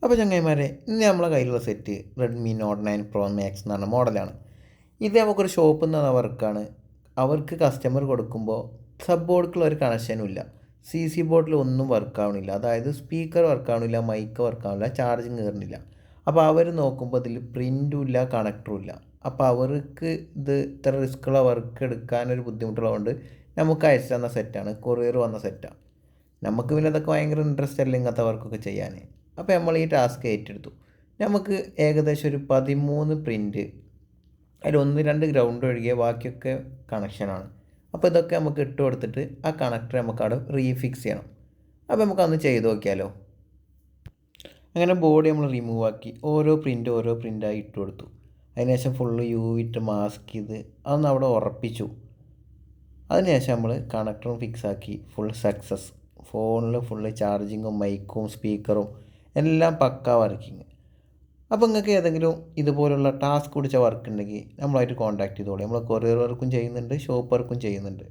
അപ്പോൾ ചങ്ങായിമാരെ, ഇന്ന് നമ്മളെ കയ്യിലുള്ള set Redmi Note 9 Pro Max എന്ന് പറഞ്ഞ മോഡലാണ്. ഇത് നമുക്കൊരു ഷോപ്പിൽ നിന്ന് വർക്കാണ്. അവർക്ക് കസ്റ്റമർ കൊടുക്കുമ്പോൾ സബ് ബോർഡിലുള്ള ഒരു കണക്ഷനും ഇല്ല. സി ബോർഡിൽ ഒന്നും വർക്കാവണില്ല. അതായത് സ്പീക്കർ വർക്കാവണില്ല, മൈക്ക് വർക്കാവണില്ല, ചാർജിങ് കയറുന്നില്ല. അപ്പോൾ അവർ നോക്കുമ്പോൾ ഇതിൽ പ്രിൻറ്റും ഇല്ല, കണക്ടറും ഇല്ല. അപ്പോൾ അവർക്ക് ഇത് ഇത്ര റിസ്ക്കുള്ള വർക്ക് എടുക്കാനൊരു ബുദ്ധിമുട്ടുള്ളതുകൊണ്ട് നമുക്ക് അയച്ചു തന്ന സെറ്റാണ്, കൊറിയർ വന്ന സെറ്റാണ്. നമുക്ക് പിന്നെ അതൊക്കെ ഭയങ്കര ഇൻട്രസ്റ്റ് അല്ല ഇങ്ങനത്തെ വർക്കൊക്കെ ചെയ്യാൻ. അപ്പോൾ നമ്മൾ ഈ ടാസ്ക് ഏറ്റെടുത്തു. നമുക്ക് ഏകദേശം ഒരു 13 പ്രിൻ്റ്, അതിൽ 1-2 ഗ്രൗണ്ട് ഒഴികെ ബാക്കിയൊക്കെ കണക്ഷനാണ്. അപ്പോൾ ഇതൊക്കെ നമുക്ക് ഇട്ട് കൊടുത്തിട്ട് ആ കണക്ടർ നമുക്ക് അവിടെ റീഫിക്സ് ചെയ്യണം. അപ്പോൾ നമുക്കതൊന്ന് ചെയ്ത് നോക്കിയാലോ. അങ്ങനെ ബോഡി നമ്മൾ റിമൂവ് ആക്കി ഓരോ പ്രിൻ്റായി ഇട്ട് കൊടുത്തു. അതിനുശേഷം ഫുള്ള് ഇട്ട് മാസ്ക് ചെയ്ത് അതൊന്ന് അവിടെ ഉറപ്പിച്ചു. അതിനുശേഷം നമ്മൾ കണക്ടറും ഫിക്സ് ആക്കി. Full success. ഫോണിൽ ഫുള്ള് ചാർജിങ്ങും മൈക്കും സ്പീക്കറും എല്ലാം പക്കാ വർക്കിങ്. അപ്പോൾ നിങ്ങൾക്ക് ഏതെങ്കിലും ഇതുപോലുള്ള ടാസ്ക് പിടിച്ച വർക്ക് ഉണ്ടെങ്കിൽ നമ്മളായിട്ട് കോൺടാക്ട് ചെയ്തോളൂ. നമ്മൾ കൊറിയർ വർക്കും ചെയ്യുന്നുണ്ട്, ഷോപ്പ് വർക്കും ചെയ്യുന്നുണ്ട്.